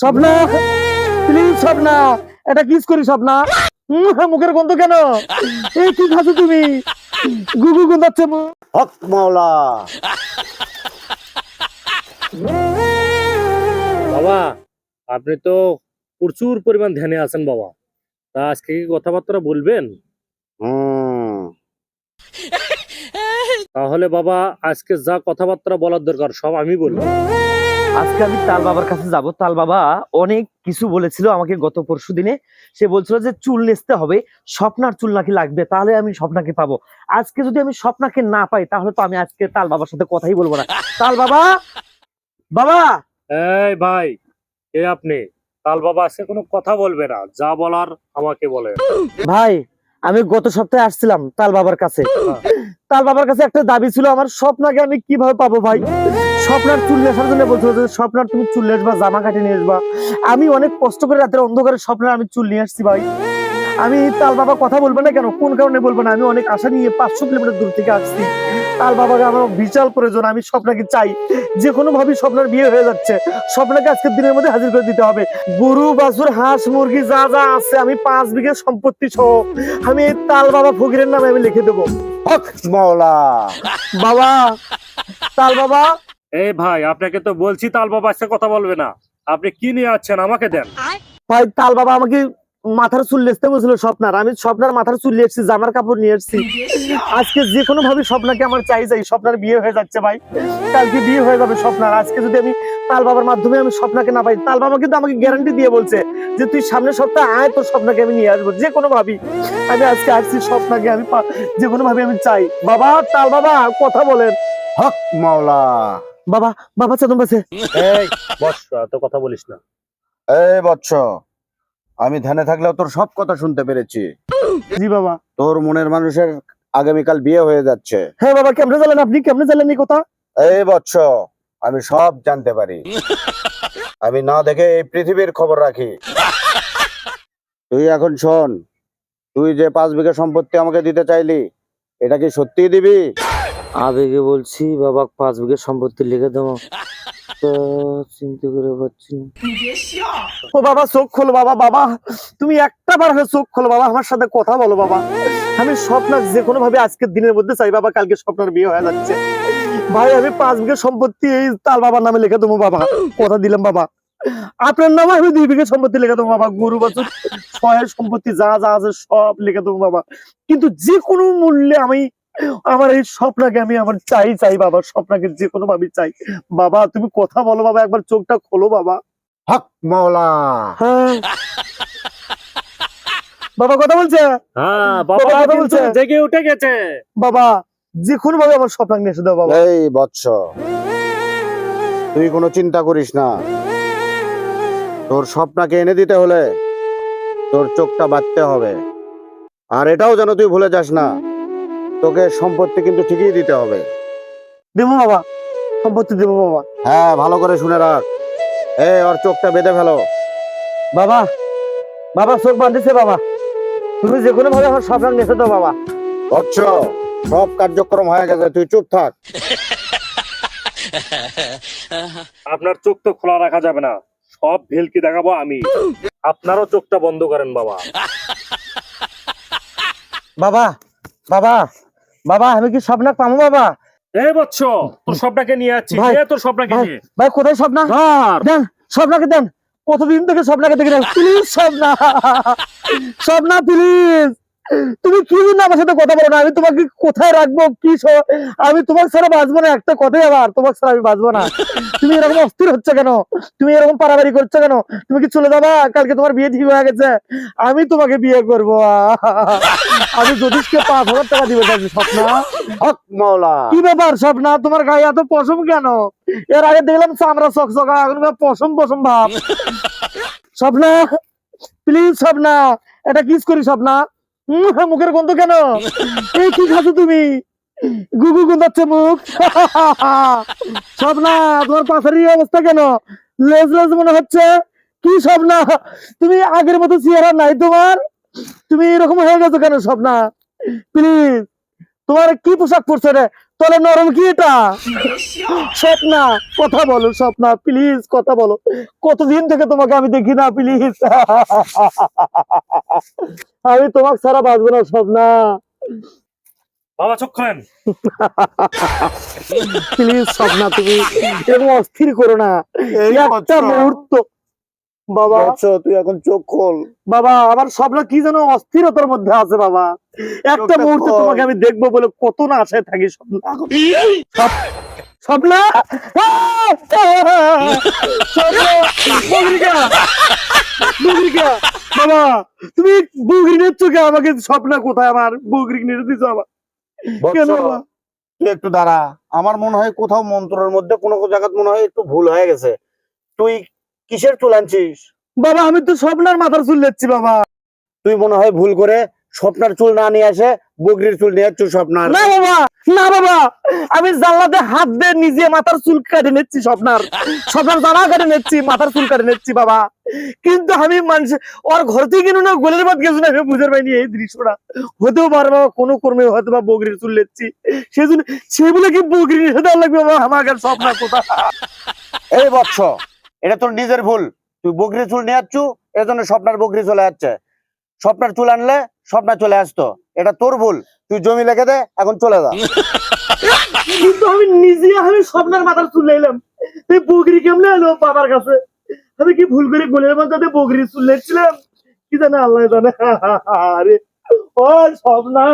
Swapna please Swapna, এটা kiss করি স্বপ্না। মুখের গন্ধ কেন? এই কি খাচ্ছ তুমি? গুগু গন্ধাচ্ছে মুখ। হক মাওলা। বাবা, আপনি তো প্রচুর পরিমাণ ধ্যানে আছেন বাবা। তা আজকে কি কথাবার্তা বলবেন? হুম। তাহলে বাবা, আজকে যা কথাবার্তা বলার দরকার সব আমি বলবো। আজকে আমি তাল বাবার কাছে যাব। তাল বাবা অনেক কিছু বলেছিল আমাকে গত পরশু দিনে। সে বলছিল যে চুল নেচতে হবে, স্বপ্নার চুল নাকি লাগবে, তাহলে আমি স্বপ্নাকে পাবো। আজকে যদি আমি স্বপ্নাকে না পাই তাহলে তো আমি আজকে তাল বাবার সাথে কথাই বলবো না। তাল বাবা, বাবা। এই ভাই, কে আপনি? কাল বাবা আজকে কোনো কথা বলবে না, যা বলার আমাকে বলে। ভাই, আমি গত সপ্তাহে আসছিলাম তাল বাবার কাছে। তাল বাবার কাছে একটা দাবি ছিল আমার, স্বপ্নাকে আমি কিভাবে পাবো ভাই? স্বপ্নার চুল নেশার জন্য বলছিল যে স্বপ্নার তুমি চুল নেসবা, জামা কাটে নিয়ে আসবা। আমি অনেক কষ্ট করে রাতের অন্ধকারে স্বপ্নার আমি চুল নিয়ে আসছি ভাই। আমি তাল বাবা কথা বলবো না কেন? কোন কারণে বলবো না? আমি অনেক আশা নিয়ে 500 কিলোমিটার দূর থেকে আসছি। তাল বাবাকে আমার বিশাল প্রয়োজন। আমি স্বপ্নাকে চাই, যে কোনো ভাবে স্বপ্নার বিয়ে হয়ে যাচ্ছে, স্বপ্নাকে আজকের দিনের মধ্যে হাজির করে দিতে হবে। গরু বাছুর হাঁস মুরগি যা যা আছে আমি 5 বিঘে সম্পত্তি সহ আমি এই তাল বাবা ফকিরের নামে আমি লিখে দেবো। হক মাওলা। বাবা, তাল বাবা। এই ভাই, আপনাকে তো বলছি তাল বাবা আজকে কথা বলবে না। আপনি কি নিয়ে আছেন আমাকে দেন। ভাই, তাল বাবা আমাকে মাথার চুল লেচতে বলছিল স্বপ্নার। আমি স্বপ্নার মাথার চুল নিয়ে এসেছি, জামার কাপড় নিয়ে এসেছি। আজকে যে কোনো ভাবে স্বপ্নাকে আমার চাই যাই। স্বপ্নার বিয়ে হয়ে যাচ্ছে ভাই, কালকে বিয়ে হয়ে যাবে স্বপ্নার। আজকে যদি আমি তাল বাবার মাধ্যমে আমি স্বপ্নাকে না পাই, তাল বাবা কিন্তু আমাকে গ্যারান্টি দিয়ে বলছে যে তুই সামনের সপ্তাহে আয়, তোর স্বপ্নাকে আমি নিয়ে আসবো যে কোনো ভাবেই। আমি আজকে আসছি, স্বপ্নাকে আমি যে কোনো ভাবে আমি চাই। বাবা, তাল বাবা কথা বলেন। হক মাওলা। বাবা, বাবা চন্দন বাসে। এই বস, তো কথা বলিস না। এই বৎস, আমি ধ্যানে থাকলেও তোর সব কথা শুনতে পেরেছি। জি বাবা। তোর মনের মানুষের আগামীকাল বিয়ে হয়ে যাচ্ছে। হ্যাঁ বাবা, কেমনে জানেন আপনি? কেমনে জানেন এই কথা? এই বৎস, আমি সব জানতে পারি। আমি না দেখে এই পৃথিবীর খবর রাখি। তুই এখন শোন, তুই যে 5 বিঘা সম্পত্তি আমাকে দিতে চাইলি, এটা কি সত্যিই দিবি? আবেগে বলছি বাবা, 5 বিঘা সম্পত্তি লিখে দেবো। চিন্তা করে পাচ্ছি না। ও বাবা, চোখ খোলো বাবা। বাবা, তুমি একটা বার হয়ে চোখ খোলো বাবা, আমার সাথে কথা বলো বাবা। আমি স্বপ্নার যে কোনো ভাবে আজকের দিনের মধ্যে চাই বাবা, কালকে স্বপ্নার বিয়ে হয়ে যাচ্ছে ভাই। আমি 5 বিঘা সম্পত্তি এই তাল বাবার নামে লিখে দেবো বাবা, কথা দিলাম বাবা। আপনার নামে আমি 2 বিঘা সম্পত্তি লিখে দেবো বাবা। গরু বাছুর সহায় সম্পত্তি যা যা আছে সব লিখে দেবো বাবা। কিন্তু যে কোনো মূল্যে আমি আমার এই স্বপ্নাকে আমি আমার চাই চাই বাবা। স্বপ্নাকে যে কোনো ভাবে চাই বাবা। তুমি কথা বলো বাবা, একবার চোখটা খোলো বাবা। হক মাওলা। হ্যাঁ বাবা কথা বলছে। হ্যাঁ বাবা বাবা কথা কিন্তু বলছে। জেগে উঠে গেছে। বাবা, যে কোনো ভাবে আমার স্বপ্নাকে নিয়ে এসে দাও বাবা। এই বৎস, তুই কোনো চিন্তা করিস না। তোর স্বপ্নকে এনে দিতে হলে তোর চোখটা বাঁধতে হবে। আর এটাও যেন তুই ভুলে যাস না, তোকে সম্পত্তি কিন্তু ঠিকই দিতে হবে। দেবো বাবা, সম্পত্তি দেবো বাবা। হ্যাঁ, ভালো করে শুনে রাখ। ওর চোখটা বেঁধে ফেলো। বাবা, বাবা চোখ বাঁধতেছে বাবা। তুমি যে কোনো ভাবে আমার স্বপ্নাকে নিয়ে এসে দাও বাবা। বৎস, সব কার্যক্রম হয়ে গেছে, তুই চুপ থাক। আপনার চোখ তো খোলা রাখা যাবে না, সব ভেলকি দেখাবো আমি। আপনারও চোখটা বন্ধ করেন বাবা। বাবা, বাবা, বাবা, আমি কি স্বপ্নাকে পাবো বাবা? এই বৎস, তোর স্বপ্নকে নিয়ে যাচ্ছি। ভাই, তোর স্বপ্নকে ভাই, নিয়ে ভাই কোথায় স্বপ্না? দেন স্বপ্নাকে দেন। কতদিন থেকে স্বপ্নাকে দেখে প্লিজ স্বপ্না, স্বপ্না প্লিজ। তুমি কি জন্য আমার সাথে কথা বলো না? আমি তোমাকে কোথায় রাখবো? আমি তোমার ছাড়া বাঁচবো না। একটা কথাই আবার, তোমার ছাড়া আমি বাঁচবো না। তুমি এরকম অস্থির হচ্ছে কেন? তুমি এরকম পারাবারি করছো কেন? তুমি কি চলে যাবা? কালকে তোমার বিয়ে ঠিক হয়ে গেছে, আমি তোমাকে বিয়ে করবো। আমি জ্যোতিষকে 5,000 টাকা দিবে চাইছি স্বপ্না। হক মাওলা। কি ব্যাপার স্বপ্না, তোমার গায়ে এত পশম কেন? এর আগে দেখলাম চামড়া চকচকা, এখন পশম পশম ভাব। স্বপ্না প্লিজ, স্বপ্না এটা কিস করি স্বপ্না। মুখের গন্ধ কেন? এই কি খাচ্ছ তুমি? গুগু গন্ধাচ্ছে মুখ। স্বপ্না, তোমার পাশের এই অবস্থা কেন? লেজ লেজ মনে হচ্ছে। কি স্বপ্না, তুমি আগের মতো চেহারা নাই তোমার। তুমি এরকম হয়ে গেছো কেন স্বপ্না? প্লিজ তোমার কি পোশাক পরছে রে? তোলে নরম কি এটা? স্বপ্না, কথা বলো স্বপ্না, প্লিজ কথা বলো। কতদিন থেকে তোমাকে আমি দেখি না, প্লিজ। আমি তোমাকে ছাড়া বাঁচবো না স্বপ্না। বাবা চোখ খোলেন। প্লিজ স্বপ্না, তুমি এরকম অস্থির করো না। এই একটা বৎস, মুহূর্ত বাবা। বৎস, তুই এখন চোখ খোল। বাবা আমার স্বপ্ন কি যেন অস্থিরতার মধ্যে আছে বাবা। একটা চোখটা মুহূর্তে খোল। তোমাকে আমি দেখবো বলে কত না আশায় থাকি স্বপ্ন। স্বপ্না, বাবা তুমি বুগরি নিচ্ছ কে আমাকে? স্বপ্না কোথায়? আমার বুগরি নিয়ে দিচ্ছ আমার কেন বৎস, বাবা? তুই একটু দাঁড়া। আমার মনে হয় কোথাও মন্ত্রের মধ্যে কোনো জায়গা মনে হয় একটু ভুল হয়ে গেছে। তুই কিসের চুল আনছিস? বাবা আমি তো স্বপ্নার মাথার চুল লেচ্ছি বাবা। তুই মনে হয় ভুল করে স্বপ্নার চুল না নিয়ে আসে বগরির চুল নিয়ে আসছিস স্বপ্নার। না বাবা, না বাবা, আমি জানলাতে হাত দিয়ে নিজে মাথার চুল কেটে নিচ্ছি স্বপ্নার। স্বপ্নার জামা কেটে নিচ্ছি, মাথার চুল কেটে নিচ্ছি বাবা। কিন্তু আমি মানুষ ওর ঘর থেকে কিনো না গোলের ভাত গেছো না, আমি বুঝতে পারিনি এই দৃশ্যটা। হতেও পারে বাবা কোনো কর্মে হয়তো বা বগরির চুল লেচ্ছি, সেজন্য সেগুলো কি বগরি নিয়ে দেওয়া লাগবে বাবা আমাকে? স্বপ্না কোথায়? এই বৎস, এটা তোর নিজের ভুল। তুই বগরির চুল নিয়ে আসছু, এর জন্য স্বপ্নার বগরি চলে যাচ্ছে। স্বপ্নার চুল আনলে স্বপ্না চলে আসতো, এটা তোর ভুল। তুই জমি লিখে দে, এখন চলে যা। কিন্তু আমি নিজে আমি স্বপ্নার মাথার চুল নিলাম, এই বগরি কেমনে এলো বাবার কাছে? আমি কি ভুল করে গোলের মাথাতে বগরির চুল লেচ্ছিলাম? কি জানে আল্লাহ জানে। আরে ও স্বপ্না।